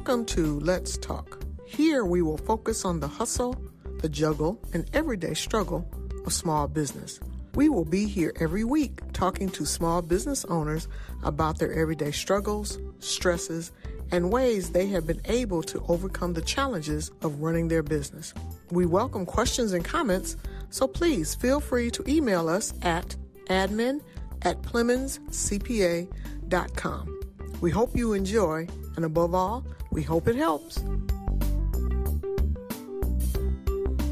Welcome to Let's Talk. Here we will focus on the hustle, the juggle, and everyday struggle of small business. We will be here every week talking to small business owners about their everyday struggles, stresses, and ways they have been able to overcome the challenges of running their business. We welcome questions and comments, so please feel free to email us at admin@plemonscpa.com. We hope you enjoy, and above all, we hope it helps.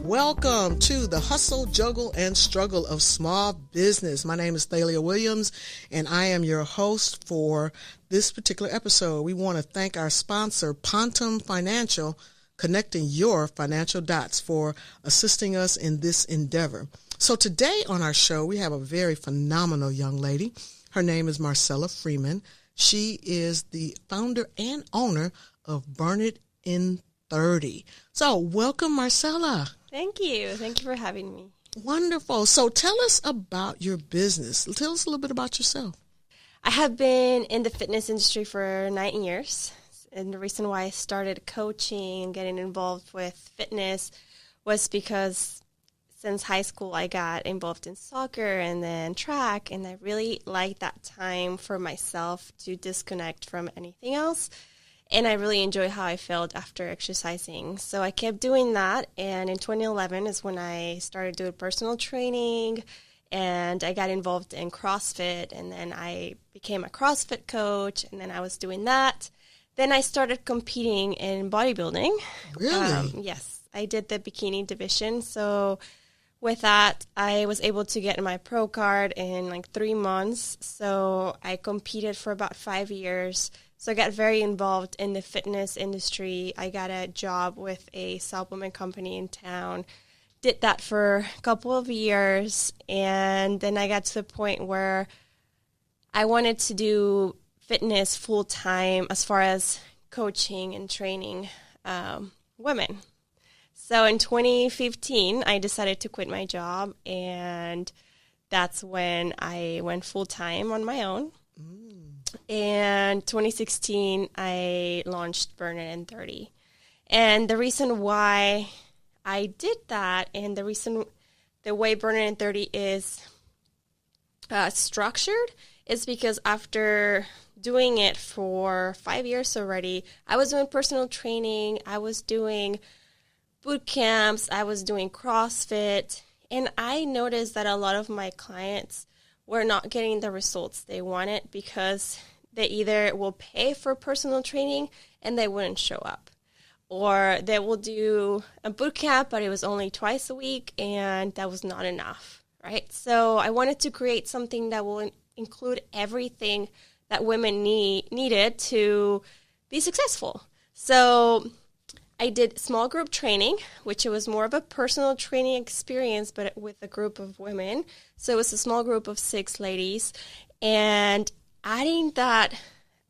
Welcome to the hustle, juggle, and struggle of small business. My name is Thalia Williams, and I am your host for this particular episode. We want to thank our sponsor, Pontum Financial, connecting your financial dots, for assisting us in this endeavor. So today on our show, we have a very phenomenal young lady. Her name is Marcela Freeman. She is the founder and owner of Burn It in 30. So welcome, Marcela. Thank you. Thank you for having me. Wonderful. So tell us about your business. Tell us a little bit about yourself. I have been in the fitness industry for 9 years. And the reason why I started coaching and getting involved with fitness was because since high school I got involved in soccer and then track, and I really liked that time for myself to disconnect from anything else. And I really enjoy how I felt after exercising. So I kept doing that. And in 2011 is when I started doing personal training. And I got involved in CrossFit. And then I became a CrossFit coach. And then I was doing that. Then I started competing in bodybuilding. Really? Yes. I did the bikini division. So with that, I was able to get my pro card in like 3 months. So I competed for about 5 years. So I got very involved in the fitness industry. I got a job with a supplement company in town. Did that for a couple of years. And then I got to the point where I wanted to do fitness full time as far as coaching and training women. So in 2015, I decided to quit my job. And that's when I went full time on my own. And 2016, I launched Burn It in 30. And the reason why I did that, and the way Burn It in 30 is structured, is because after doing it for 5 years already, I was doing personal training, I was doing boot camps, I was doing CrossFit, and I noticed that a lot of my clients were not getting the results they wanted because they either will pay for personal training and they wouldn't show up, or they will do a boot camp, but it was only twice a week and that was not enough, right? So I wanted to create something that will include everything that women needed to be successful. So I did small group training, which it was more of a personal training experience, but with a group of women. So it was a small group of 6 ladies. And adding that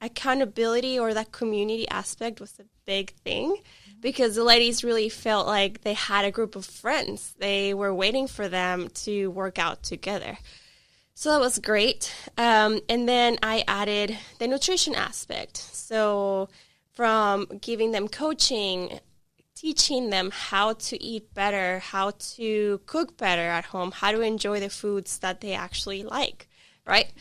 accountability or that community aspect was a big thing because the ladies really felt like they had a group of friends. They were waiting for them to work out together. So that was great. And then I added the nutrition aspect. So from giving them coaching, teaching them how to eat better, how to cook better at home, how to enjoy the foods that they actually like, right?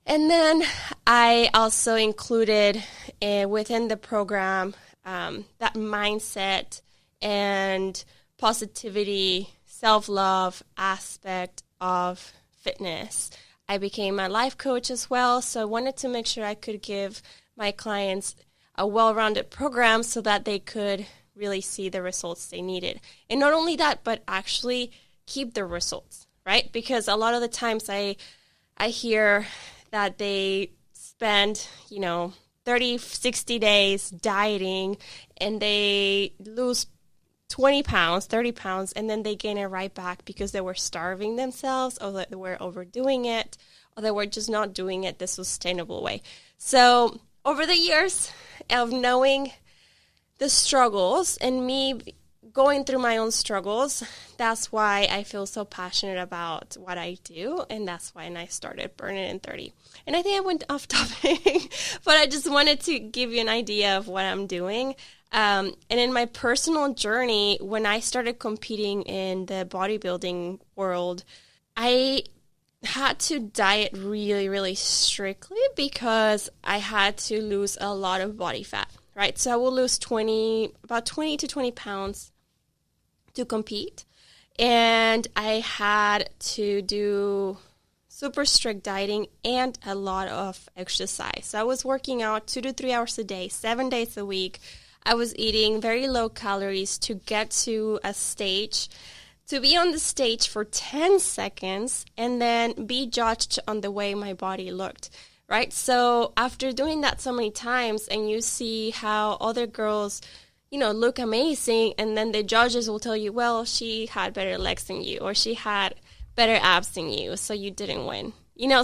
And then I also included within the program that mindset and positivity, self-love aspect of fitness. I became a life coach as well, so I wanted to make sure I could give my clients a well-rounded program so that they could really see the results they needed. And not only that, but actually keep the results, right? Because a lot of the times I hear that they spend, 30, 60 days dieting and they lose 20 pounds, 30 pounds, and then they gain it right back because they were starving themselves or they were overdoing it or they were just not doing it the sustainable way. So over the years of knowing the struggles and me going through my own struggles, that's why I feel so passionate about what I do, and that's why I started Burn It in 30. And I think I went off topic, but I just wanted to give you an idea of what I'm doing. And in my personal journey, when I started competing in the bodybuilding world, I had to diet really, really strictly because I had to lose a lot of body fat, right? So I will lose about 20 to 20 pounds to compete. And I had to do super strict dieting and a lot of exercise. So I was working out 2 to 3 hours a day, 7 days a week. I was eating very low calories to get to a stage, to be on the stage for 10 seconds and then be judged on the way my body looked, right? So after doing that so many times and you see how other girls, look amazing, and then the judges will tell you, well, she had better legs than you or she had better abs than you, so you didn't win.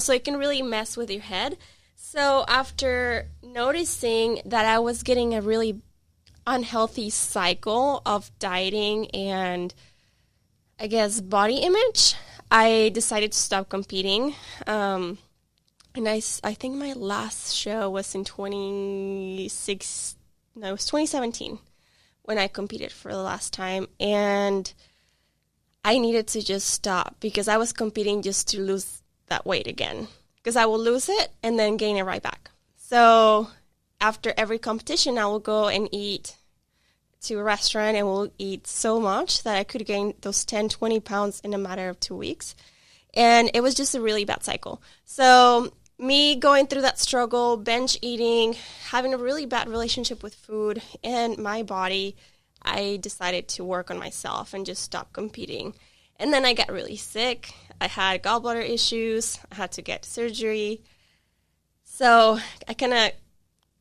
So it can really mess with your head. So after noticing that I was getting a really unhealthy cycle of dieting and I guess body image, I decided to stop competing. And I think my last show was in 2017 when I competed for the last time. And I needed to just stop because I was competing just to lose that weight again. Because I will lose it and then gain it right back. So after every competition, I will go and eat to a restaurant and will eat so much that I could gain those 10, 20 pounds in a matter of 2 weeks. And it was just a really bad cycle. So me going through that struggle, binge eating, having a really bad relationship with food and my body, I decided to work on myself and just stop competing. And then I got really sick. I had gallbladder issues. I had to get surgery. So I kind of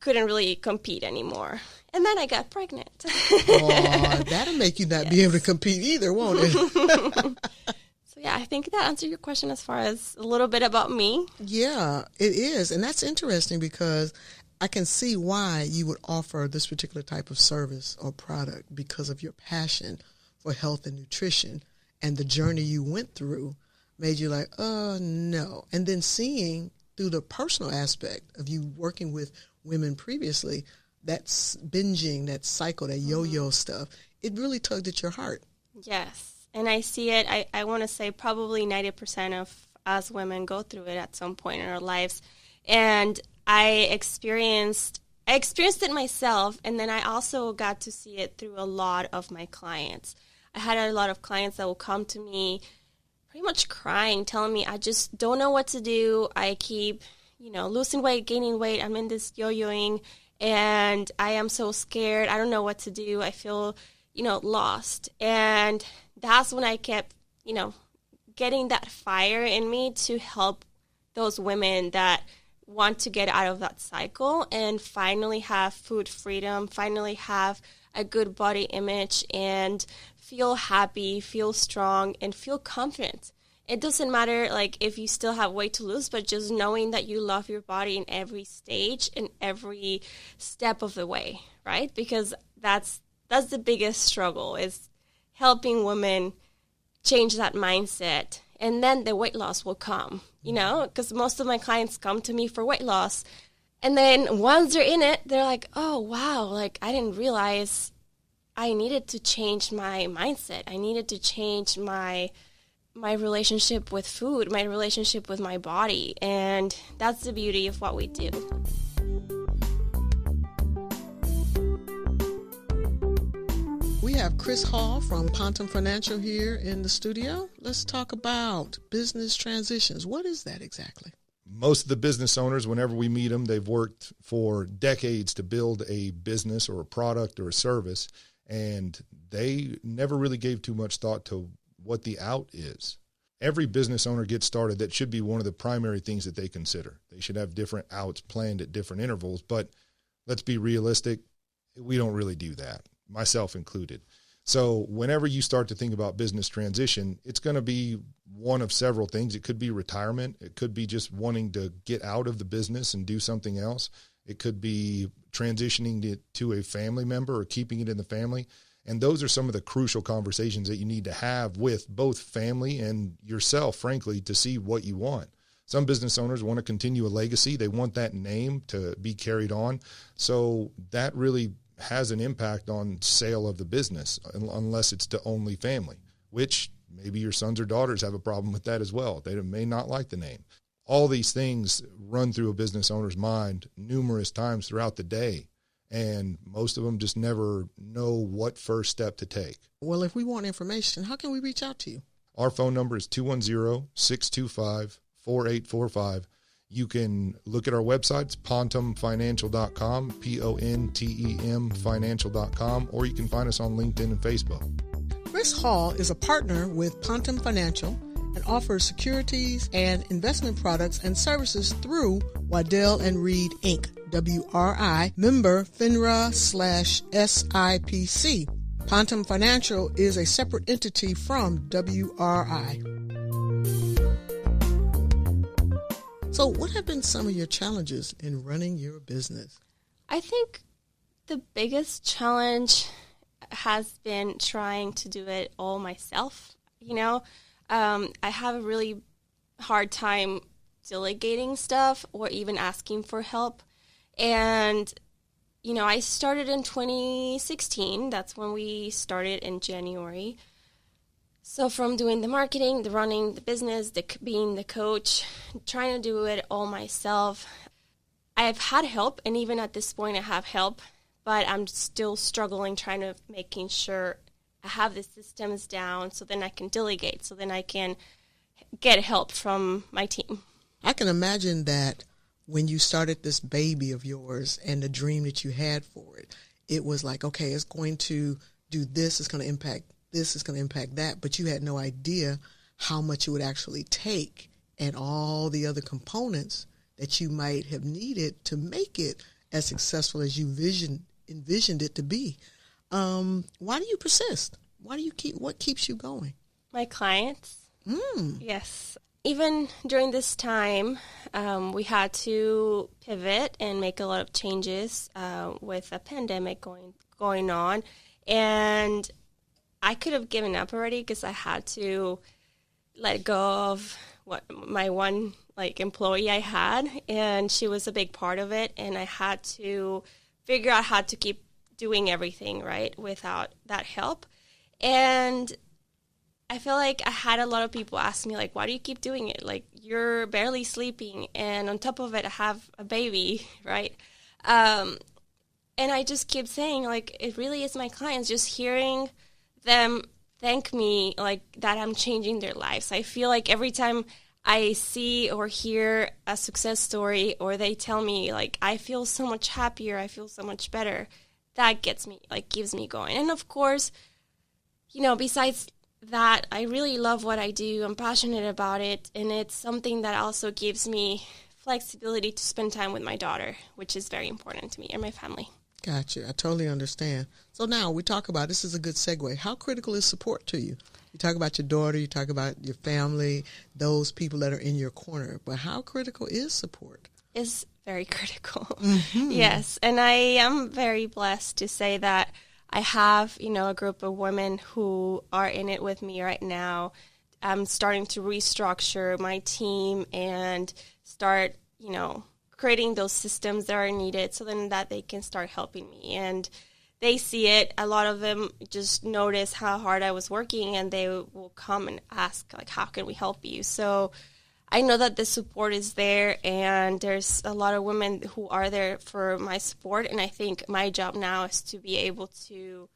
couldn't really compete anymore. And then I got pregnant. Oh, that'll make you not be able to compete either, won't it? So, yeah, I think that answered your question as far as a little bit about me. Yeah, it is. And that's interesting because I can see why you would offer this particular type of service or product because of your passion for health and nutrition. And the journey you went through made you like, oh, no. And then seeing through the personal aspect of you working with women previously, that's binging, that cycle, that yo-yo stuff, it really tugged at your heart. Yes. And I see it, I want to say probably 90% of us women go through it at some point in our lives. And I experienced it myself, and then I also got to see it through a lot of my clients. I had a lot of clients that will come to me pretty much crying, telling me, I just don't know what to do. I keep, losing weight, gaining weight. I'm in this yo-yoing. And I am so scared. I don't know what to do. I feel, lost. And that's when I kept, getting that fire in me to help those women that want to get out of that cycle and finally have food freedom, finally have a good body image and feel happy, feel strong, and feel confident. It doesn't matter if you still have weight to lose, but just knowing that you love your body in every stage and every step of the way, right? Because that's the biggest struggle, is helping women change that mindset. And then the weight loss will come, because most of my clients come to me for weight loss. And then once they're in it, they're like, oh, wow, I didn't realize I needed to change my mindset. I needed to change my relationship with food, my relationship with my body. And that's the beauty of what we do. We have Chris Hall from Pontum Financial here in the studio. Let's talk about business transitions. What is that exactly? Most of the business owners, whenever we meet them, they've worked for decades to build a business or a product or a service, and they never really gave too much thought to what the out is. Every business owner gets started. That should be one of the primary things that they consider. They should have different outs planned at different intervals, but let's be realistic. We don't really do that, myself included. So whenever you start to think about business transition, it's going to be one of several things. It could be retirement. It could be just wanting to get out of the business and do something else. It could be transitioning it to a family member or keeping it in the family. And those are some of the crucial conversations that you need to have with both family and yourself, frankly, to see what you want. Some business owners want to continue a legacy. They want that name to be carried on. So that really has an impact on sale of the business, unless it's to only family, which maybe your sons or daughters have a problem with that as well. They may not like the name. All these things run through a business owner's mind numerous times throughout the day, and most of them just never know what first step to take. Well, if we want information, how can we reach out to you? Our phone number is 210-625-4845. You can look at our website. It's pontemfinancial.com, PONTEM financial.com, or you can find us on LinkedIn and Facebook. Chris Hall is a partner with Pontem Financial and offers securities and investment products and services through Waddell & Reed, Inc., WRI, member FINRA/SIPC. Pontem Financial is a separate entity from WRI. So what have been some of your challenges in running your business? I think the biggest challenge has been trying to do it all myself. I have a really hard time delegating stuff or even asking for help. And, I started in 2016. That's when we started in January. So from doing the marketing, the running the business, being the coach, trying to do it all myself, I've had help, and even at this point I have help, but I'm still struggling making sure I have the systems down so then I can delegate, so then I can get help from my team. I can imagine that when you started this baby of yours and the dream that you had for it, it was like, okay, it's going to do this, it's going to impact this, is going to impact that, but you had no idea how much it would actually take and all the other components that you might have needed to make it as successful as you envisioned it to be. Why do you persist? What keeps you going? My clients. Yes. Even during this time, we had to pivot and make a lot of changes with a pandemic going on, and I could have given up already because I had to let go of my one employee I had, and she was a big part of it, and I had to figure out how to keep doing everything right without that help. And I feel like I had a lot of people ask me, why do you keep doing it? You're barely sleeping, and on top of it, I have a baby, right? And I just keep saying, it really is my clients, just hearing them thank me that I'm changing their lives. I feel like every time I see or hear a success story, or they tell me I feel so much happier, I feel so much better, that gets me gives me going. And of course, besides that, I really love what I do. I'm passionate about it, and it's something that also gives me flexibility to spend time with my daughter, which is very important to me and my family. Gotcha. I totally understand. So now we talk about, this is a good segue, how critical is support to you? You talk about your daughter, you talk about your family, those people that are in your corner, but how critical is support? It's very critical. Mm-hmm. Yes, and I am very blessed to say that I have, a group of women who are in it with me right now. I'm starting to restructure my team and start, creating those systems that are needed so then that they can start helping me. And they see it. A lot of them just notice how hard I was working, and they will come and ask, how can we help you? So I know that the support is there, and there's a lot of women who are there for my support. And I think my job now is to be able to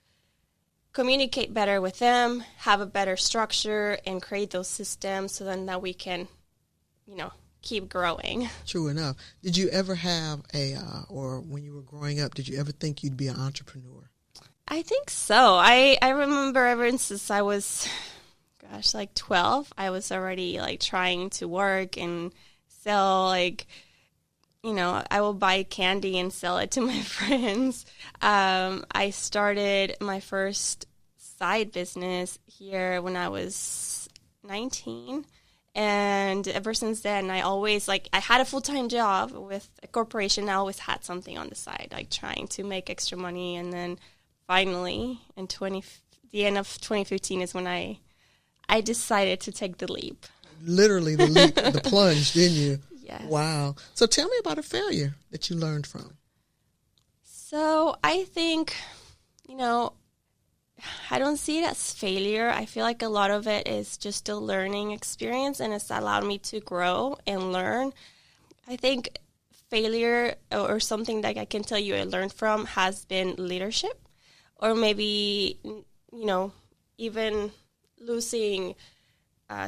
communicate better with them, have a better structure, and create those systems so then that we can, keep growing. True enough. Did you ever have or when you were growing up, did you ever think you'd be an entrepreneur? I think so. I remember ever since I was, 12, I was already trying to work and sell, I will buy candy and sell it to my friends. I started my first side business here when I was 19. And ever since then, I always, I had a full-time job with a corporation. I always had something on the side, trying to make extra money and then finally, in the end of 2015 is when I decided to take the leap. Literally the leap, the plunge, didn't you? Yes. Wow. So tell me about a failure that you learned from. So I think, I don't see it as failure. I feel like a lot of it is just a learning experience, and it's allowed me to grow and learn. I think failure or something that I can tell you I learned from has been leadership, or maybe, even losing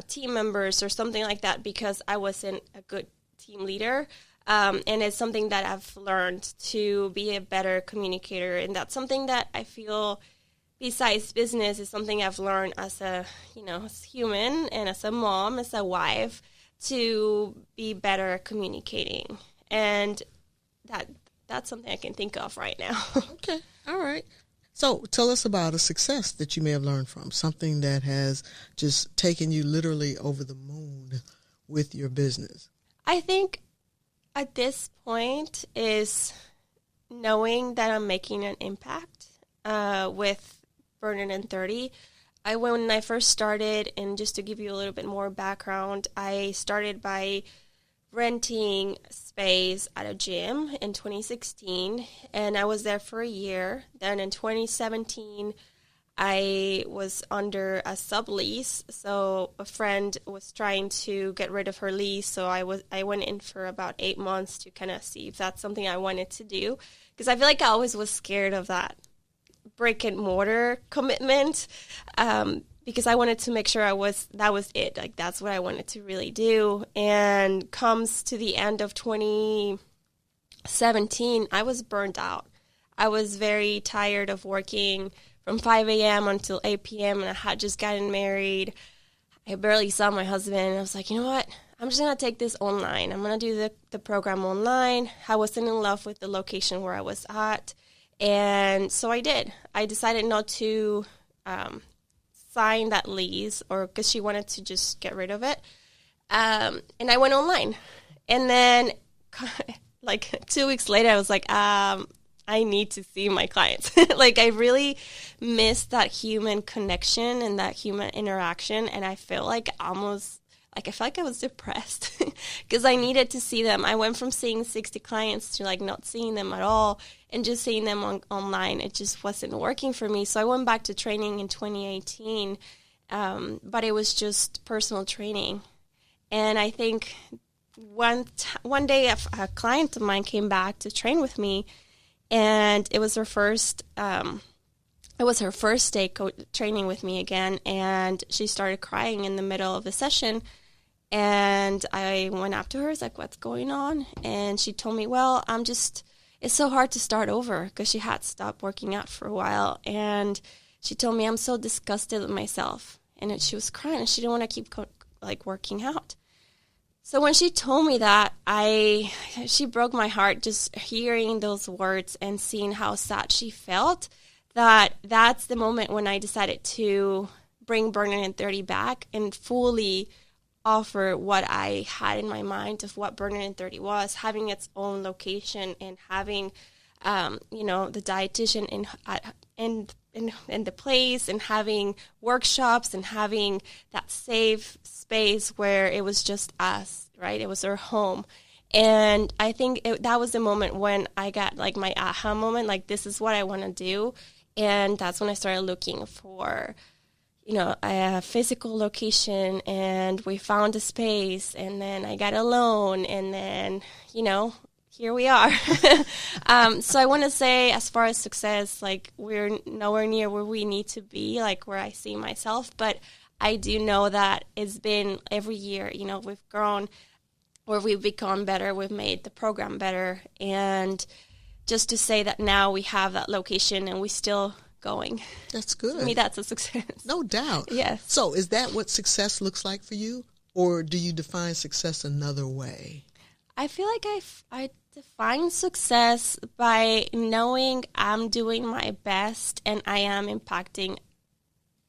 team members or something like that because I wasn't a good team leader. And it's something that I've learned to be a better communicator. And that's something that I feel, besides business, is something I've learned as a, as human and as a mom, as a wife, to be better at communicating. And that's something I can think of right now. Okay. All right. So tell us about a success that you may have learned from, something that has just taken you literally over the moon with your business. I think at this point is knowing that I'm making an impact with Burn It in 30. When I first started, and just to give you a little bit more background, I started by renting space at a gym in 2016, and I was there for a year. Then in 2017, I was under a sublease, so a friend was trying to get rid of her lease, so I went in for about 8 months to kind of see if that's something I wanted to do, because I feel like I always was scared of that brick and mortar commitment, because I wanted to make sure that was it, like that's what I wanted to really do. And comes to the end of 2017, I was burnt out. I was very tired of working from 5 a.m. until 8 p.m. and I had just gotten married. I barely saw my husband. I was like, you know what? I'm just going to take this online. I'm going to do the program online. I wasn't in love with the location where I was at. And so I did. I decided not to sign that lease, or because she wanted to just get rid of it. And I went online. And then like 2 weeks later, I was like, I need to see my clients. Like, I really missed that human connection and that human interaction. And I felt like I felt like I was depressed because I needed to see them. I went from seeing 60 clients to like not seeing them at all and just seeing them online. It just wasn't working for me. So I went back to training in 2018, but it was just personal training. And I think one day a client of mine came back to train with me, and it was her first day training with me again, and she started crying in the middle of the session. And I went up to her, I was like, what's going on? And she told me, well, it's so hard to start over, because she had stopped working out for a while. And she told me, I'm so disgusted with myself. And she was crying, and she didn't want to keep working out. So when she told me that, she broke my heart, just hearing those words and seeing how sad she felt. That's the moment when I decided to bring Burn It in 30 back and fully offer what I had in my mind of what Burn It in 30 was, having its own location and having, the dietitian in the place, and having workshops and having that safe space where it was just us, right? It was our home. And I think that was the moment when I got like my aha moment, like this is what I want to do. And that's when I started looking for, a physical location, and we found a space, and then I got a loan, and then, here we are. So I want to say, as far as success, like we're nowhere near where we need to be, like where I see myself, but I do know that it's been every year, we've grown, or we've become better, we've made the program better, and just to say that now we have that location and we still going. That's good. To me, that's a success. No doubt. Yes. So is that what success looks like for you, or do you define success another way? I feel like I define success by knowing I'm doing my best and I am impacting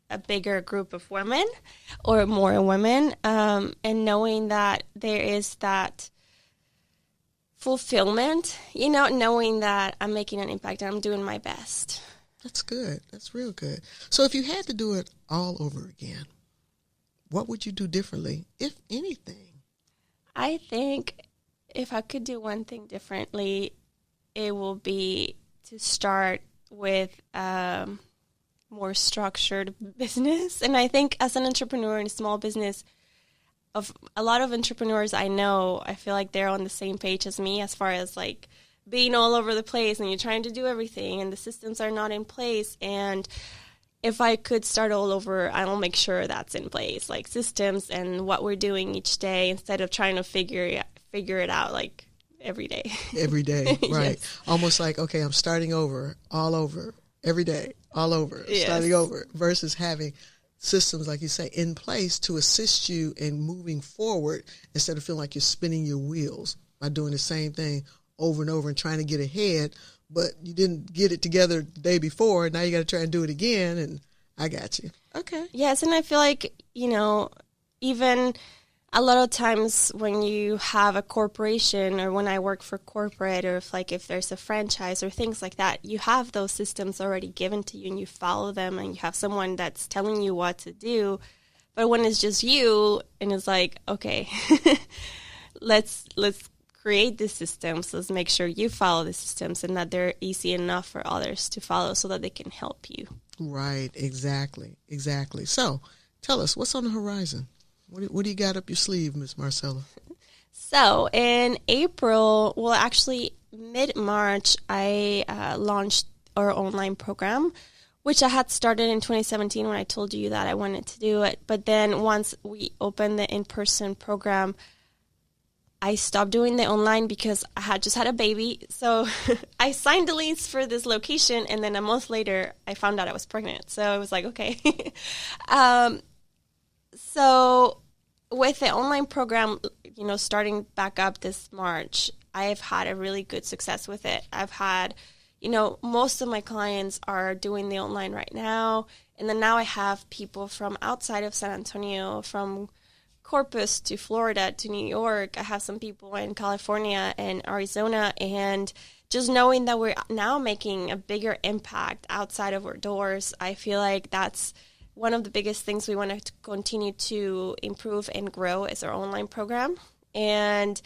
a bigger group of women or more women, and knowing that there is that fulfillment, knowing that I'm making an impact and I'm doing my best. That's good. That's real good. So if you had to do it all over again, what would you do differently, if anything? I think if I could do one thing differently, it will be to start with more structured business. And I think as an entrepreneur in a small business, of a lot of entrepreneurs I know, I feel like they're on the same page as me as far as like being all over the place and you're trying to do everything and the systems are not in place. And if I could start all over, I'll make sure that's in place, like systems and what we're doing each day instead of trying to figure it out like every day. Every day, right. Yes. Almost like, okay, I'm starting over, all over, every day, all over, Yes. starting over, versus having systems, like you say, in place to assist you in moving forward instead of feeling like you're spinning your wheels by doing the same thing over and over and trying to get ahead, but you didn't get it together the day before. Now you got to try and do it again, and I got you. Okay. Yes, and I feel like, even a lot of times when you have a corporation or when I work for corporate or if there's a franchise or things like that, you have those systems already given to you and you follow them and you have someone that's telling you what to do. But when it's just you and it's like, okay, let's create the systems. Let's make sure you follow the systems and that they're easy enough for others to follow so that they can help you. Right. Exactly. So tell us, what's on the horizon? What do you got up your sleeve, Miss Marcela? So in April, actually mid-March, I launched our online program, which I had started in 2017 when I told you that I wanted to do it. But then once we opened the in-person program, I stopped doing the online because I had just had a baby. So I signed the lease for this location, and then a month later, I found out I was pregnant. So I was like, okay. So with the online program, starting back up this March, I've had a really good success with it. I've had, most of my clients are doing the online right now. And then now I have people from outside of San Antonio, from Corpus to Florida to New York. I have some people in California and Arizona, and just knowing that we're now making a bigger impact outside of our doors, I feel like that's one of the biggest things we want to continue to improve and grow is our online program. And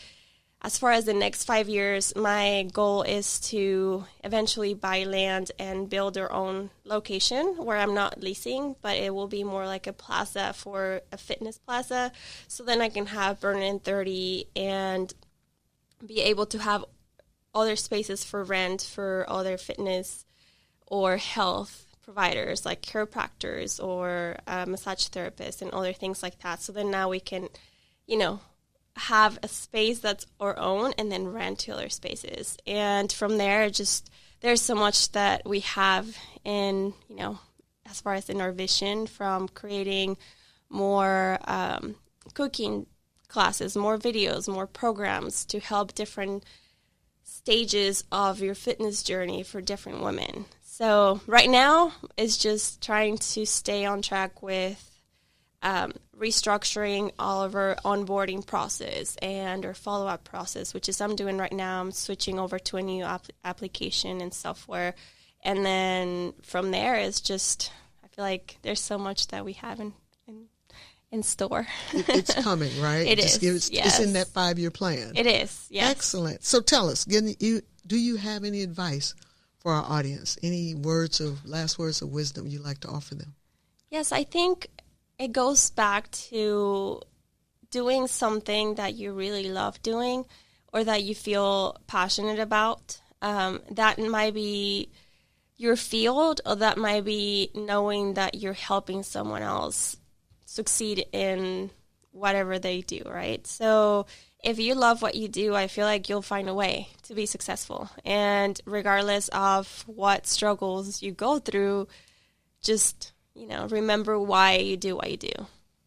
as far as the next 5 years, my goal is to eventually buy land and build our own location where I'm not leasing, but it will be more like a plaza for a fitness plaza. So then I can have Burn in 30 and be able to have other spaces for rent for other fitness or health providers like chiropractors or massage therapists and other things like that. So then now we can, have a space that's our own and then rent to other spaces. And from there, there's so much that we have in, as far as in our vision, from creating more cooking classes, more videos, more programs to help different stages of your fitness journey for different women. So right now it's just trying to stay on track with restructuring all of our onboarding process and our follow-up process, which is I'm doing right now. I'm switching over to a new application and software. And then from there, it's just, I feel like there's so much that we have in store. It's coming, right? Yes. It's in that 5-year plan. It is, yes. Excellent. So tell us, do you have any advice for our audience? Any last words of wisdom you'd like to offer them? Yes, I think it goes back to doing something that you really love doing or that you feel passionate about. That might be your field, or that might be knowing that you're helping someone else succeed in whatever they do, right? So if you love what you do, I feel like you'll find a way to be successful. And regardless of what struggles you go through, just remember why you do what you do.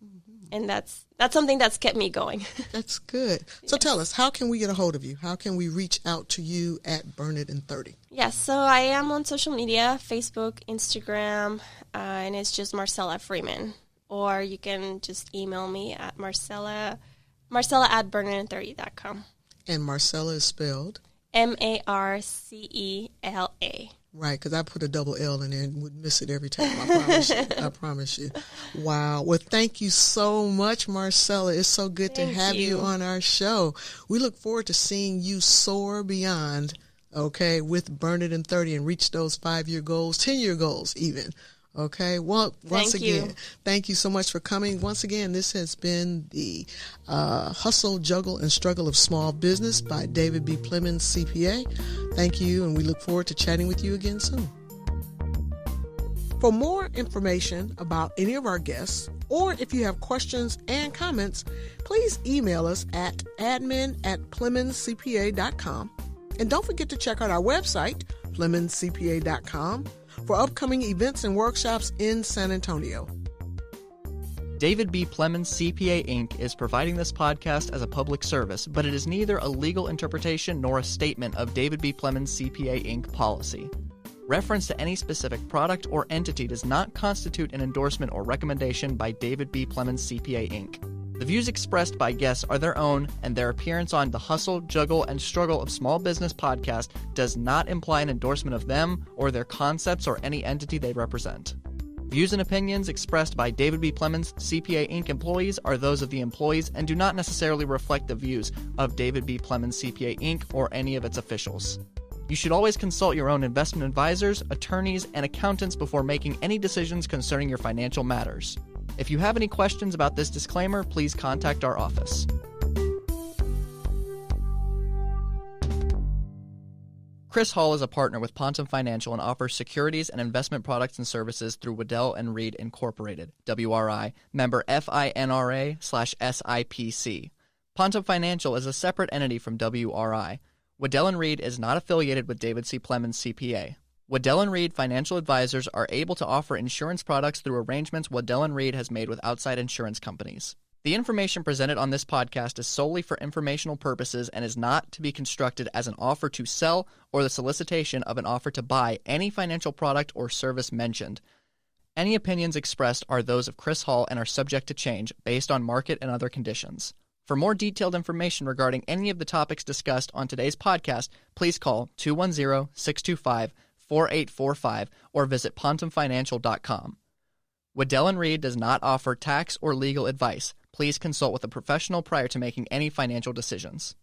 Mm-hmm. And that's something that's kept me going. That's good. So Tell us, how can we get a hold of you? How can we reach out to you at Burn It in 30? Yes, so I am on social media, Facebook, Instagram, and it's just Marcela Freeman. Or you can just email me at Marcela at burnitin30.com. And Marcela is spelled? Marcela. Right, because I put a double L in there and would miss it every time. I promise you. I promise you. Wow. Well, thank you so much, Marcela. It's so good to have you on our show. We look forward to seeing you soar beyond, okay, with Burn It in 30 and reach those 5-year goals, 10-year goals even. Okay. Well, once again, thank you so much for coming. Once again, this has been the Hustle, Juggle, and Struggle of Small Business by David B Plemons, CPA. Thank you, and we look forward to chatting with you again soon. For more information about any of our guests, or if you have questions and comments, please email us at admin@PlemonsCPA.com. And don't forget to check out our website, PlemonsCPA.com, for upcoming events and workshops in San Antonio. David B Plemons CPA Inc. is providing this podcast as a public service, but it is neither a legal interpretation nor a statement of David B Plemons CPA Inc. policy. Reference to any specific product or entity does not constitute an endorsement or recommendation by David B Plemons CPA Inc. The views expressed by guests are their own, and their appearance on the Hustle, Juggle, and Struggle of Small Business podcast does not imply an endorsement of them or their concepts or any entity they represent. Views and opinions expressed by David B Plemons CPA Inc. employees are those of the employees and do not necessarily reflect the views of David B Plemons CPA Inc. or any of its officials. You should always consult your own investment advisors, attorneys, and accountants before making any decisions concerning your financial matters. If you have any questions about this disclaimer, please contact our office. Chris Hall is a partner with Pontum Financial and offers securities and investment products and services through Waddell & Reed Incorporated, WRI, member FINRA/SIPC. Pontum Financial is a separate entity from WRI. Waddell & Reed is not affiliated with David C. Plemons CPA. Waddell & Reed financial advisors are able to offer insurance products through arrangements Waddell & Reed has made with outside insurance companies. The information presented on this podcast is solely for informational purposes and is not to be construed as an offer to sell or the solicitation of an offer to buy any financial product or service mentioned. Any opinions expressed are those of Chris Hall and are subject to change based on market and other conditions. For more detailed information regarding any of the topics discussed on today's podcast, please call 210-625-4845 or visit pontumfinancial.com. Waddell & Reed does not offer tax or legal advice. Please consult with a professional prior to making any financial decisions.